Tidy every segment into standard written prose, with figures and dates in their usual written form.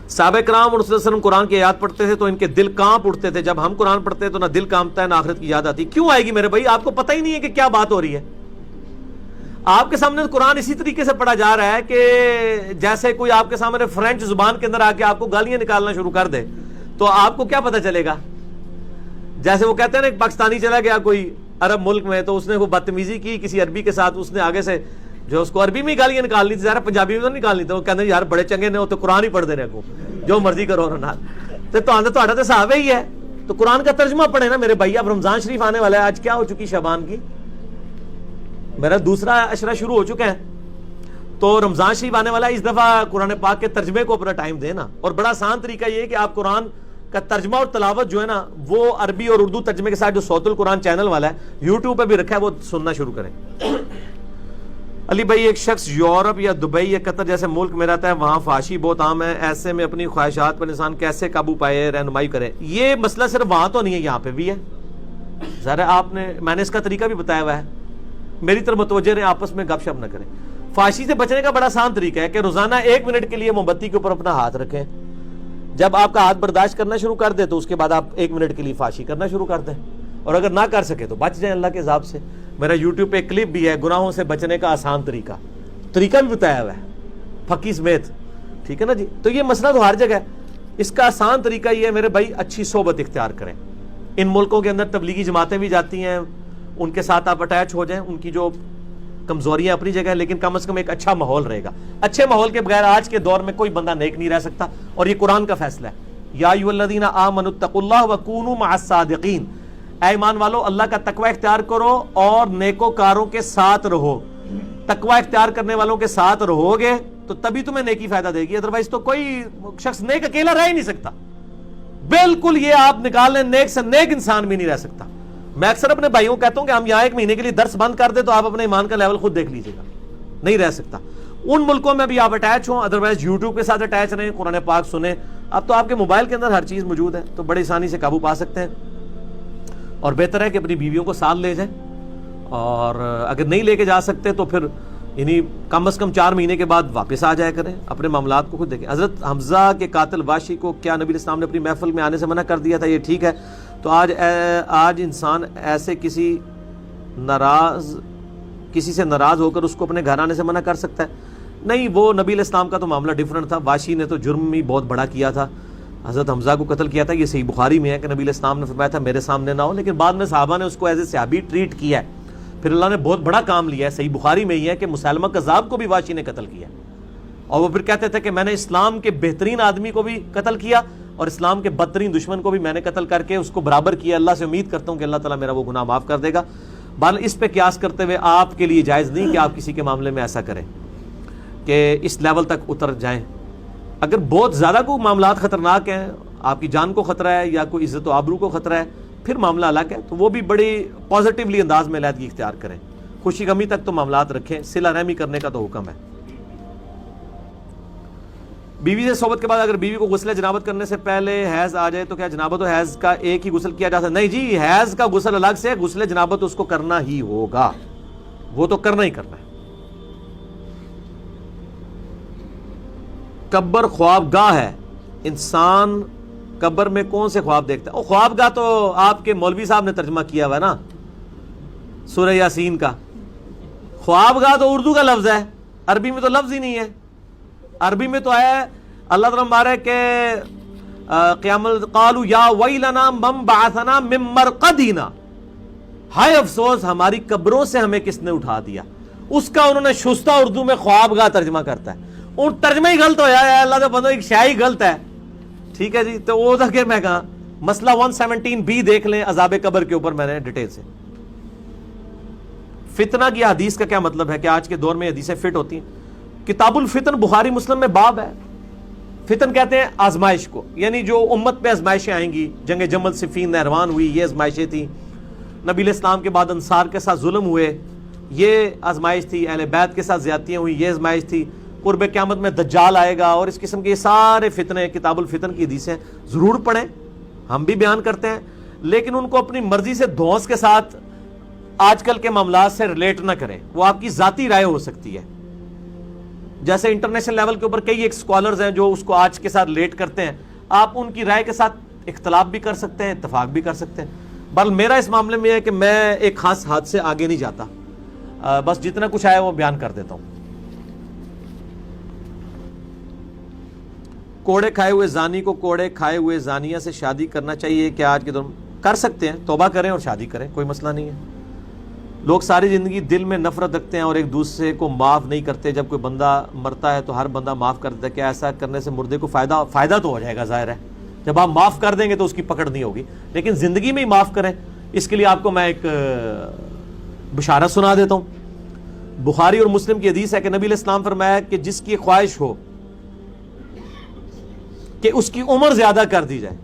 صحابہ کرام اور رسول اللہ صلی اللہ علیہ وسلم قرآن کی آیات پڑھتے تھے تو ان کے دل کانپ اٹھتے تھے. جب ہم قرآن پڑھتے ہیں تو نہ دل کانپتا ہے نہ آخرت کی یاد آتی. کیوں آئے گی میرے بھائی؟ آپ کو پتہ ہی نہیں ہے کہ کیا بات ہو رہی ہے. آپ کے سامنے قرآن اسی طریقے سے پڑھا جا رہا ہے کہ جیسے کوئی آپ کے سامنے فرینچ زبان کے اندر آ کے آپ کو گالیاں نکالنا شروع کر دے تو آپ کو کیا پتہ چلے گا؟ جیسے وہ کہتے ہیں نا ایک پاکستانی چلا گیا کوئی عرب ملک میں تو اس نے وہ بدتمیزی کی کسی عربی کے ساتھ, اس نے آگے سے جو اس کو عربی میں گالیاں نکالنی تھی, ذرا پنجابی میں تو نکالنی تھی. وہ کہتے ہیں یار بڑے چنگے نے وہ تو قرآن ہی پڑھ دینے کو جو مرضی کرو نا. تو صحابہ ہی ہے تو قرآن کا ترجمہ پڑھے نا میرے بھائی. اب رمضان شریف آنے والا ہے, آج کیا ہو چکی شعبان کی, میرا دوسرا عشرہ شروع ہو چکا ہے. تو رمضان شریف آنے والا ہے, اس دفعہ قرآن پاک کے ترجمے کو اپنا ٹائم دینا. اور بڑا آسان طریقہ یہ ہے کہ آپ قرآن کا ترجمہ اور تلاوت جو ہے نا وہ عربی اور اردو ترجمے کے ساتھ جو صوت القرآن چینل والا ہے یوٹیوب پہ بھی رکھا ہے وہ سننا شروع کریں. علی بھائی, ایک شخص یورپ یا دبئی یا قطر جیسے ملک میں رہتا ہے, وہاں فحاشی بہت عام ہے, ایسے میں اپنی خواہشات پر انسان کیسے قابو پائے, رہنمائی کرے؟ یہ مسئلہ صرف وہاں تو نہیں ہے, یہاں پہ بھی ہے. ذرا میں نے اس کا طریقہ بھی بتایا ہوا ہے, میری طرف متوجہ رہیں, آپس میں گپ شپ نہ کریں. فحاشی سے بچنے کا بڑا آسان طریقہ ہے کہ روزانہ 1 منٹ کے لیے موم بتی کے اوپر اپنا ہاتھ رکھیں. جب آپ کا ہاتھ برداشت کرنا شروع کر دے تو اس کے بعد آپ 1 منٹ کے لیے فحاشی کرنا شروع کر دیں, اور اگر نہ کر سکے تو بچ جائیں اللہ کے عذاب سے. میرا یوٹیوب پہ کلپ بھی ہے گناہوں سے بچنے کا آسان طریقہ بھی بتایا ہوا ہے پھکی سمیت, ٹھیک ہے نا جی. تو یہ مسئلہ تو ہر جگہ ہے. اس کا آسان طریقہ یہ ہے میرے بھائی, اچھی صحبت اختیار کریں. ان ملکوں کے اندر تبلیغی جماعتیں بھی جاتی ہیں, ان کے ساتھ آپ اٹیچ ہو جائیں. ان کی جو کمزوریاں اپنی جگہ ہے لیکن کم از کم ایک اچھا ماحول رہے گا. اچھے ماحول کے بغیر آج کے دور میں کوئی بندہ نیک نہیں رہ سکتا, اور یہ قرآن کا فیصلہ ہے. یا ایھا الذین آمنوا اتقوا اللہ وکونوا مع الصادقین, اے ایمان والو اللہ کا تقوی اختیار کرو اور نیکوکاروں کے ساتھ رہو. تقوی اختیار کرنے والوں کے ساتھ رہو گے تو تبھی تمہیں نیکی فائدہ دے گی, ادروائز تو کوئی شخص نیک اکیلا رہ ہی نہیں سکتا. بالکل یہ آپ نکال لیں, نیک سے نیک انسان بھی نہیں رہ سکتا. میں اکثر اپنے بھائیوں کو کہتا ہوں کہ ہم یہاں 1 مہینے کے لیے درس بند کر دیں تو آپ اپنے ایمان کا لیول خود دیکھ لیجیے گا, نہیں رہ سکتا. ان ملکوں میں بھی آپ اٹیچ ہوں, ادروائز یوٹیوب کے ساتھ اٹیچ رہیں, قرآن پاک سنیں. اب تو آپ کے موبائل کے اندر ہر چیز موجود ہے تو بڑی آسانی سے قابو پا سکتے ہیں. اور بہتر ہے کہ اپنی بیویوں کو ساتھ لے جائیں, اور اگر نہیں لے کے جا سکتے تو پھر یعنی کم از کم 4 مہینے کے بعد واپس آ جایا کریں, اپنے معاملات کو خود دیکھیں. حضرت حمزہ کے قاتل واشی کو کیا نبی علیہ السلام نے اپنی محفل میں آنے سے منع کر دیا تھا؟ یہ ٹھیک ہے. تو آج انسان ایسے کسی سے ناراض ہو کر اس کو اپنے گھر آنے سے منع کر سکتا ہے؟ نہیں, وہ نبی علیہ السلام کا تو معاملہ ڈیفرنٹ تھا. واشی نے تو جرم ہی بہت بڑا کیا تھا, حضرت حمزہ کو قتل کیا تھا. یہ صحیح بخاری میں ہے کہ نبی علیہ السلام نے فرمایا تھا میرے سامنے نہ ہو, لیکن بعد میں صحابہ نے اس کو ایز اے صحابی ٹریٹ کیا ہے. پھر اللہ نے بہت بڑا کام لیا ہے. صحیح بخاری میں یہ ہے کہ مسلمہ کذاب کو بھی واشی نے قتل کیا, اور وہ پھر کہتے تھے کہ میں نے اسلام کے بہترین آدمی کو بھی قتل کیا اور اسلام کے بدترین دشمن کو بھی میں نے قتل کر کے اس کو برابر کیا. اللہ سے امید کرتا ہوں کہ اللہ تعالیٰ میرا وہ گناہ معاف کر دے گا. بہرحال اس پہ قیاس کرتے ہوئے آپ کے لیے جائز نہیں کہ آپ کسی کے معاملے میں ایسا کریں کہ اس لیول تک اتر جائیں. اگر بہت زیادہ کوئی معاملات خطرناک ہیں, آپ کی جان کو خطرہ ہے یا کوئی عزت و آبرو کو خطرہ ہے, پھر معاملہ الگ ہے, تو وہ بھی بڑی پازیٹیولی انداز میں علیحدگی اختیار کریں. خوشی غمی تک تو معاملات رکھیں, صلہ رحمی کرنے کا تو حکم ہے. بیوی سے صحبت کے بعد اگر بیوی کو غسل جنابت کرنے سے پہلے حیض آ جائے تو کیا جنابت و حیض کا ایک ہی غسل کیا جا سکتا؟ نہیں جی, حیض کا غسل الگ سے, غسل جنابت اس کو کرنا ہی ہوگا, وہ تو کرنا ہی کرنا ہے. قبر خواب گاہ ہے, انسان قبر میں کون سے خواب دیکھتا ہے؟ وہ خواب گاہ تو آپ کے مولوی صاحب نے ترجمہ کیا ہوا ہے نا سورہ یاسین کا. خواب گاہ تو اردو کا لفظ ہے, عربی میں تو لفظ ہی نہیں ہے. عربی میں تو آیا ہے اللہ تعالیٰ مارے کہ قیامت قالوا یا ویلنا من بعثنا من مرقدنا, ہائے افسوس ہماری قبروں سے ہمیں کس نے اٹھا دیا. اس کا انہوں نے شستہ اردو میں خواب گاہ ترجمہ کرتا ہے. ان ترجمہ ہی غلط ہوا ہے, اللہ کے بندوں ایک شاعری غلط ہے, ٹھیک ہے جی. تو وہ تھا کہ میں کہا مسئلہ 117B دیکھ لیں عذاب قبر کے اوپر, میں نے ڈیٹیل سے. فتنہ کی حدیث کا کیا مطلب ہے کہ آج کے دور میں حدیثیں فٹ ہوتی ہیں؟ کتاب الفتن بخاری مسلم میں باب ہے. فتن کہتے ہیں آزمائش کو, یعنی جو امت پہ آزمائشیں آئیں گی. جنگ جمل صفین نہروان ہوئی, یہ آزمائشیں تھیں. نبی علیہ السلام کے بعد انصار کے ساتھ ظلم ہوئے, یہ آزمائش تھی. اہل بیت کے ساتھ زیادتیاں ہوئی, یہ آزمائش تھی. قرب قیامت میں دجال آئے گا, اور اس قسم کے سارے فتنے کتاب الفتن کی حدیثیں ضرور پڑھیں, ہم بھی بیان کرتے ہیں, لیکن ان کو اپنی مرضی سے دھونس کے ساتھ آج کل کے معاملات سے ریلیٹ نہ کریں. وہ آپ کی ذاتی رائے ہو سکتی ہے. جیسے انٹرنیشنل لیول کے اوپر کئی ایک اسکالرز ہیں جو اس کو آج کے ساتھ لیٹ کرتے ہیں، آپ ان کی رائے کے ساتھ اختلاف بھی کر سکتے ہیں، اتفاق بھی کر سکتے ہیں. بل میرا اس معاملے میں ہے کہ میں ایک خاص حد سے آگے نہیں جاتا، بس جتنا کچھ آیا وہ بیان کر دیتا ہوں. کوڑے کھائے ہوئے زانی کو کوڑے کھائے ہوئے زانیہ سے شادی کرنا چاہیے کیا آج کے دور میں؟ کر سکتے ہیں، توبہ کریں اور شادی کریں، کوئی مسئلہ نہیں ہے. لوگ ساری زندگی دل میں نفرت رکھتے ہیں اور ایک دوسرے کو معاف نہیں کرتے. جب کوئی بندہ مرتا ہے تو ہر بندہ معاف کر دیتا ہے. کیا ایسا کرنے سے مردے کو فائدہ تو ہو جائے گا؟ ظاہر ہے جب آپ معاف کر دیں گے تو اس کی پکڑ نہیں ہوگی، لیکن زندگی میں ہی معاف کریں. اس کے لیے آپ کو میں ایک بشارت سنا دیتا ہوں. بخاری اور مسلم کی حدیث ہے کہ نبی علیہ السلام فرمایا کہ جس کی خواہش ہو کہ اس کی عمر زیادہ کر دی جائے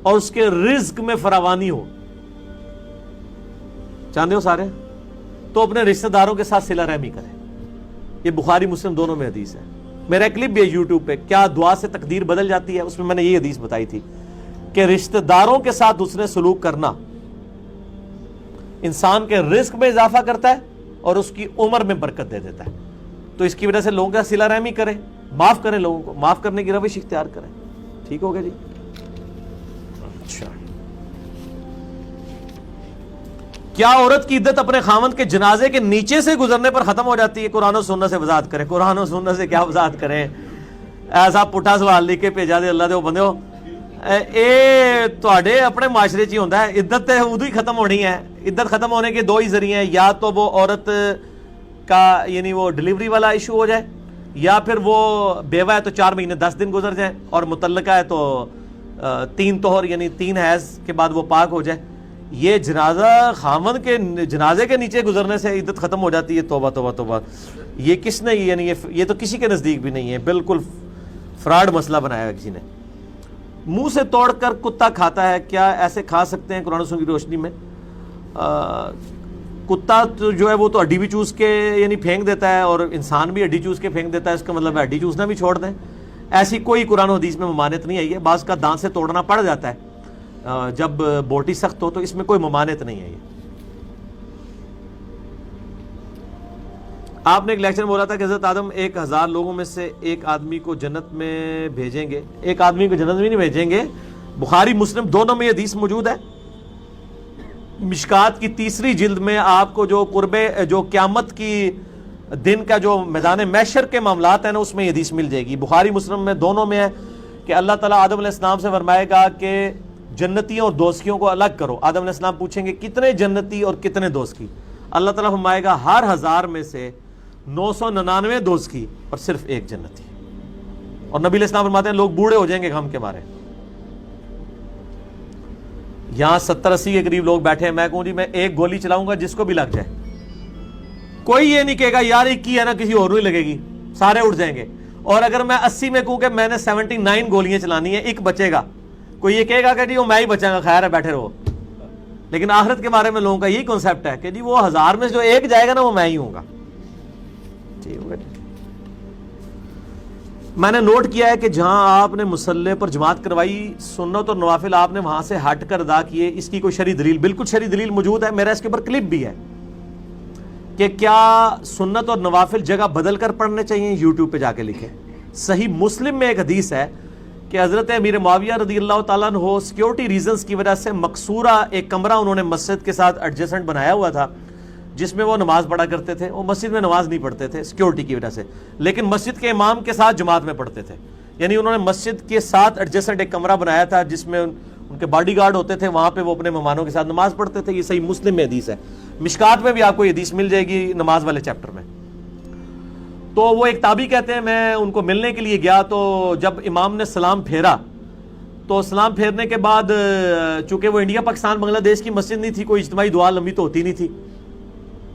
اور اس کے رزق میں فراوانی ہو، چاہتے ہو سارے، تو اپنے رشتہ داروں کے ساتھ صلہ رحمی کریں. یہ بخاری مسلم دونوں میں حدیث ہے. میرا ایک کلپ بھی ہے یوٹیوب پہ، کیا دعا سے تقدیر بدل جاتی ہے، اس میں نے یہ حدیث بتائی تھی کہ رشتہ داروں کے ساتھ حسن سلوک کرنا انسان کے رزق میں اضافہ کرتا ہے اور اس کی عمر میں برکت دے دیتا ہے. تو اس کی وجہ سے لوگوں کا صلہ رحمی کریں، معاف کریں، لوگوں کو معاف کرنے کی روش اختیار کریں. ٹھیک ہو گیا جی؟ اچھا، کیا عورت کی عدت اپنے خاوند کے جنازے کے نیچے سے گزرنے پر ختم ہو جاتی ہے؟ قرآن و سنت سے وضاحت کریں. قرآن و سنت سے کیا وضاحت کریں؟ ایسا پٹھا سوال لکھ کے بھیجا دے اللہ دے وہ بندے ہو. اے تواڈے اپنے معاشرے چ ہوندا ہے. عدت تے ادو ہی ختم ہونی ہے. عدت ختم ہونے کے دو ہی ذریعے ہیں، یا تو وہ عورت کا یعنی وہ ڈلیوری والا ایشو ہو جائے، یا پھر وہ بیوہ ہے تو 4 مہینے 10 دن گزر جائیں، اور مطلقہ ہے تو 3 طہر یعنی 3 حیض کے بعد وہ پاک ہو جائے. یہ جنازہ خاوند کے جنازے کے نیچے گزرنے سے عدت ختم ہو جاتی ہے؟ توبہ توبہ توبہ. یہ کس نے یعنی یہ تو کسی کے نزدیک بھی نہیں ہے، بالکل فراڈ مسئلہ بنایا ہے کسی نے. منہ سے توڑ کر کتا کھاتا ہے، کیا ایسے کھا سکتے ہیں قرآن و سنت کی روشنی میں؟ کتا تو جو ہے وہ تو ہڈی بھی چوس کے یعنی پھینک دیتا ہے، اور انسان بھی ہڈی چوس کے پھینک دیتا ہے. اس کا مطلب ہے ہڈی چوسنا بھی چھوڑ دیں. ایسی کوئی قرآن و حدیث میں ممانعت نہیں آئی ہے. بعض کا دانت سے توڑنا پڑ جاتا ہے جب بوٹی سخت ہو، تو اس میں کوئی ممانعت نہیں ہے. آپ نے ایک لیکچر میں بولا تھا کہ حضرت آدم 1000 لوگوں میں سے ایک آدمی کو جنت میں بھیجیں گے. ایک آدمی کو جنت میں نہیں بھیجیں گے. بخاری مسلم دونوں میں یہ حدیث موجود ہے. مشکات کی 3 جلد میں آپ کو جو جو قیامت کی دن کا جو میدان محشر کے معاملات ہیں نا، اس میں یہ حدیث مل جائے گی. بخاری مسلم میں دونوں میں ہے کہ اللہ تعالیٰ آدم علیہ السلام سے فرمائے گا کہ جنتیوں اور دوزخیوں کو الگ کرو. آدم علیہ السلام پوچھیں گے کتنے جنتی اور کتنے دوزخی؟ اللہ تعالیٰ فرمائے گا ہر 1000 میں سے 999 دوزخی اور صرف 1 جنتی. اور نبی علیہ السلام فرماتے ہیں لوگ بوڑھے ہو جائیں گے غم کے مارے. یہاں 70-80 کے قریب لوگ بیٹھے ہیں. میں کہوں جی میں ایک گولی چلاؤں گا جس کو بھی لگ جائے، کوئی یہ نہیں کہے گا یار ایک کی ہے نا کسی اور نہیں لگے گی، سارے اٹھ جائیں گے. اور اگر میں 80 میں کہوں کہ میں نے 79 گولیاں چلانی ہیں، ایک بچے گا، کوئی یہ کہے گا کہ جی وہ میں ہی بچاں گا، خیر ہے بیٹھے رہو. لیکن آخرت کے بارے میں لوگوں کا یہی کنسیپٹ ہے کہ جی وہ 1000 میں سے جو ایک جائے گا نا وہ میں ہی ہوں گا. ٹھیک ہوگا. میں نے نوٹ کیا ہے کہ جہاں آپ نے مصلی پر جماعت کروائی، سنت اور نوافل آپ نے وہاں سے ہٹ کر ادا کیے، اس کی کوئی شرعی دلیل؟ بالکل شرعی دلیل موجود ہے. میرا اس کے اوپر کلپ بھی ہے کہ کیا سنت اور نوافل جگہ بدل کر پڑھنے چاہیے. یوٹیوب پہ جا کے لکھیں. صحیح مسلم میں ایک حدیث ہے کہ حضرت امیر معاویہ رضی اللہ تعالیٰ عنہ سیکیورٹی ریزنز کی وجہ سے مقصورہ ایک کمرہ انہوں نے مسجد کے ساتھ ایڈجسٹمنٹ بنایا ہوا تھا جس میں وہ نماز پڑھا کرتے تھے. وہ مسجد میں نماز نہیں پڑھتے تھے سیکیورٹی کی وجہ سے، لیکن مسجد کے امام کے ساتھ جماعت میں پڑھتے تھے. یعنی انہوں نے مسجد کے ساتھ ایڈجسٹمنٹ ایک کمرہ بنایا تھا جس میں ان کے باڈی گارڈ ہوتے تھے، وہاں پہ وہ اپنے مہمانوں کے ساتھ نماز پڑھتے تھے. یہ صحیح مسلم میں حدیث ہے. مشکات میں بھی آپ کو یہ حدیث مل جائے گی نماز والے چیپٹر میں. تو وہ ایک تابعی کہتے ہیں میں ان کو ملنے کے لیے گیا، تو جب امام نے سلام پھیرا تو سلام پھیرنے کے بعد چونکہ وہ انڈیا پاکستان بنگلہ دیش کی مسجد نہیں تھی، کوئی اجتماعی دعا لمبی تو ہوتی نہیں تھی،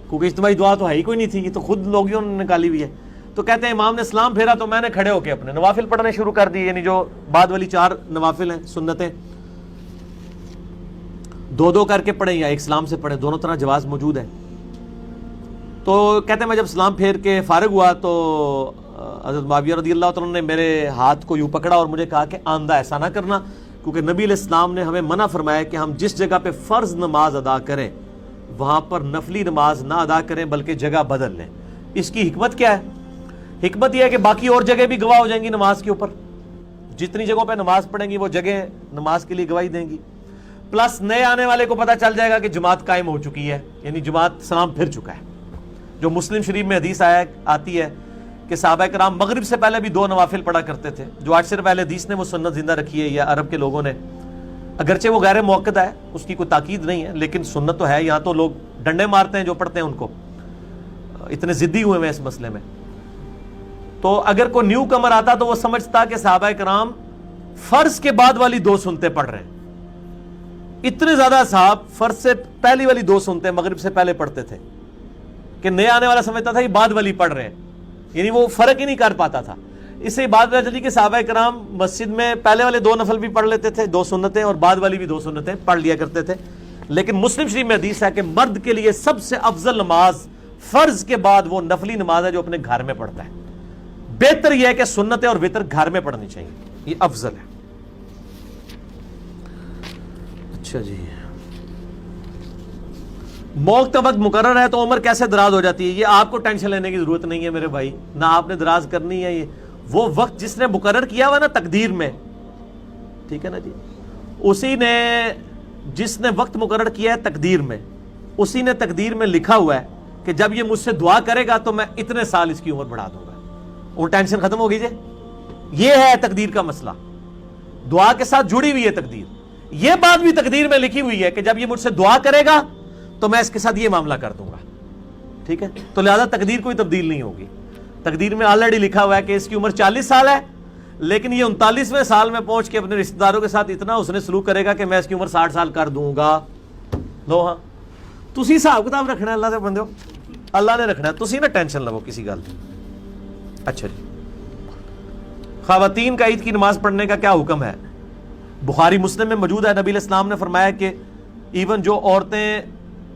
کیونکہ اجتماعی دعا تو ہے ہی کوئی نہیں تھی، یہ تو خود لوگوں نے نکالی ہوئی ہے. تو کہتے ہیں امام نے سلام پھیرا تو میں نے کھڑے ہو کے اپنے نوافل پڑھنے شروع کر دی، یعنی جو بعد والی 4 نوافل ہیں سنتیں 2 کر کے پڑھیں یا ایک سلام سے پڑھیں، دونوں طرح جواز موجود ہے. تو کہتے ہیں میں جب سلام پھیر کے فارغ ہوا تو حضرت معاویہ رضی اللہ تعالیٰ نے میرے ہاتھ کو یوں پکڑا اور مجھے کہا کہ آئندہ ایسا نہ کرنا، کیونکہ نبی علیہ السلام نے ہمیں منع فرمایا کہ ہم جس جگہ پہ فرض نماز ادا کریں وہاں پر نفلی نماز نہ ادا کریں بلکہ جگہ بدل لیں. اس کی حکمت کیا ہے حکمت یہ ہے کہ باقی اور جگہ بھی گواہ ہو جائیں گی نماز کے اوپر، جتنی جگہوں پہ نماز پڑھیں گی وہ جگہ نماز کے لیے گواہی دیں گی، پلس نئے آنے والے کو پتہ چل جائے گا کہ جماعت قائم ہو چکی ہے، یعنی جماعت سلام پھر چکا ہے۔ جو مسلم شریف میں حدیث آتی ہے کہ صحابہ کرام مغرب سے پہلے بھی 2 نوافل پڑھا کرتے تھے، جو آج صرف اہل حدیث نے وہ سنت زندہ رکھی ہے یا عرب کے لوگوں نے، اگرچہ وہ غیر موقدہ ہے، اس کی کوئی تاکید نہیں ہے، لیکن سنت تو ہے۔ یہاں تو لوگ ڈنڈے مارتے ہیں جو پڑھتے ہیں ان کو، اتنے ضدی ہوئے ہیں اس مسئلے میں۔ تو اگر کوئی نیو کمر آتا تو وہ سمجھتا کہ صحابہ کرام فرض کے بعد والی 2 سنتیں پڑھ رہے ہیں۔ اتنے زیادہ صحاب فرض سے پہلی والی 2 سنتیں مغرب سے پہلے پڑھتے تھے کہ نئے آنے والا سمجھتا تھا یہ بعد والی پڑھ رہے ہیں، یعنی وہ فرق ہی نہیں کر پاتا تھا۔ اس سے بات پتہ چلی کہ صحابہ کرام مسجد میں پہلے والے 2 نفل بھی پڑھ لیتے تھے، 2 سنتیں، اور بعد والی بھی 2 سنتیں پڑھ لیا کرتے تھے۔ لیکن مسلم شریف میں حدیث ہے کہ مرد کے لیے سب سے افضل نماز فرض کے بعد وہ نفلی نماز ہے جو اپنے گھر میں پڑھتا ہے۔ بہتر یہ ہے کہ سنتیں اور وتر گھر میں پڑھنی چاہیے، یہ افضل ہے۔ اچھا جی، موت کا وقت مقرر ہے تو عمر کیسے دراز ہو جاتی ہے؟ یہ آپ کو ٹینشن لینے کی ضرورت نہیں ہے میرے بھائی، نہ آپ نے دراز کرنی ہے۔ یہ وہ وقت جس نے مقرر کیا ہوا نا تقدیر میں، ٹھیک ہے نا جی، اسی نے جس نے وقت مقرر کیا ہے تقدیر میں، اسی نے تقدیر میں لکھا ہوا ہے کہ جب یہ مجھ سے دعا کرے گا تو میں اتنے سال اس کی عمر بڑھا دوں گا۔ وہ ٹینشن ختم ہو گئی جی۔ یہ ہے تقدیر کا مسئلہ، دعا کے ساتھ جڑی ہوئی ہے تقدیر۔ یہ بات بھی تقدیر میں لکھی ہوئی ہے کہ جب یہ مجھ سے دعا کرے گا تو میں اس کے ساتھ یہ معاملہ کر دوں گا، ٹھیک ہے؟ تو لہذا تقدیر کوئی تبدیل نہیں ہوگی۔ تقدیر میں آلریڈی لکھا ہوا ہے کہ اس کی عمر 40 سال ہے، لیکن یہ 39ویں سال میں پہنچ کے اپنے رشتہ داروں کے ساتھ اتنا اس نے سلوک کرے گا کہ میں اس کی عمر 60 سال کر دوں گا۔ لو ہاں، تسی حساب کتاب رکھنا ہے اللہ دے بندے ہو، اللہ نے رکھنا ہے، تسی نہ ٹینشن لو کسی گل دی۔ اچھا جی، خواتین کا عید کی نماز پڑھنے کا کیا حکم ہے؟ بخاری مسلم میں موجود ہے، نبی علیہ السلام نے فرمایا کہ ایون جو عورتیں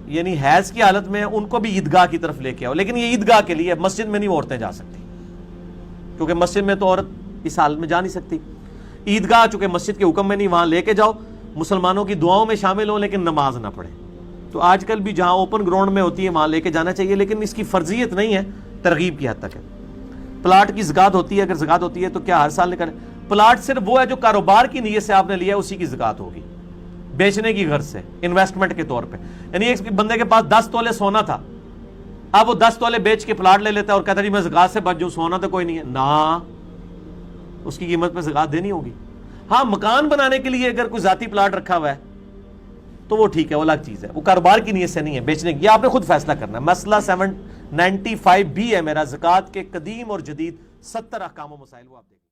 یعنی حیض کی حالت میں ان کو بھی عیدگاہ کی طرف لے کے آؤ، لیکن یہ عیدگاہ کے لیے، مسجد میں نہیں وہ عورتیں جا سکتی، کیونکہ مسجد میں تو عورت اس حالت میں جا نہیں سکتی۔ عیدگاہ چونکہ مسجد کے حکم میں نہیں، وہاں لے کے جاؤ، مسلمانوں کی دعاؤں میں شامل ہوں، لیکن نماز نہ پڑھیں۔ تو آج کل بھی جہاں اوپن گراؤنڈ میں ہوتی ہے وہاں لے کے جانا چاہیے، لیکن اس کی فرضیت نہیں ہے، ترغیب کی حد تک ہے۔ پلاٹ کی زکات ہوتی ہے، اگر زکات ہوتی ہے تو کیا ہر سال نکلے؟ پلاٹ صرف وہ ہے جو کاروبار کی نیت سے آپ نے لیا ہے، اسی کی زکات ہوگی، بیچنے کی غرض سے، انویسٹمنٹ کے طور پہ۔ یعنی ایک بندے کے پاس 10 تولے سونا تھا، اب وہ 10 تولے بیچ کے پلاٹ لے لیتا ہے اور کہتا ہے جی میں زکات سے بچ جاؤں، سونا تو کوئی نہیں ہے، نہ، اس کی قیمت پہ زکات دینی ہوگی۔ ہاں، مکان بنانے کے لیے اگر کوئی ذاتی پلاٹ رکھا ہوا ہے تو وہ ٹھیک ہے، وہ الگ چیز ہے، وہ کاروبار کی نیت سے نہیں ہے، بیچنے کی۔ یہ آپ نے خود فیصلہ کرنا ہے۔ مسئلہ 795 بھی ہے میرا، زکات کے قدیم اور جدید 70 احکام و مسائل، وہ آپ دیکھیں۔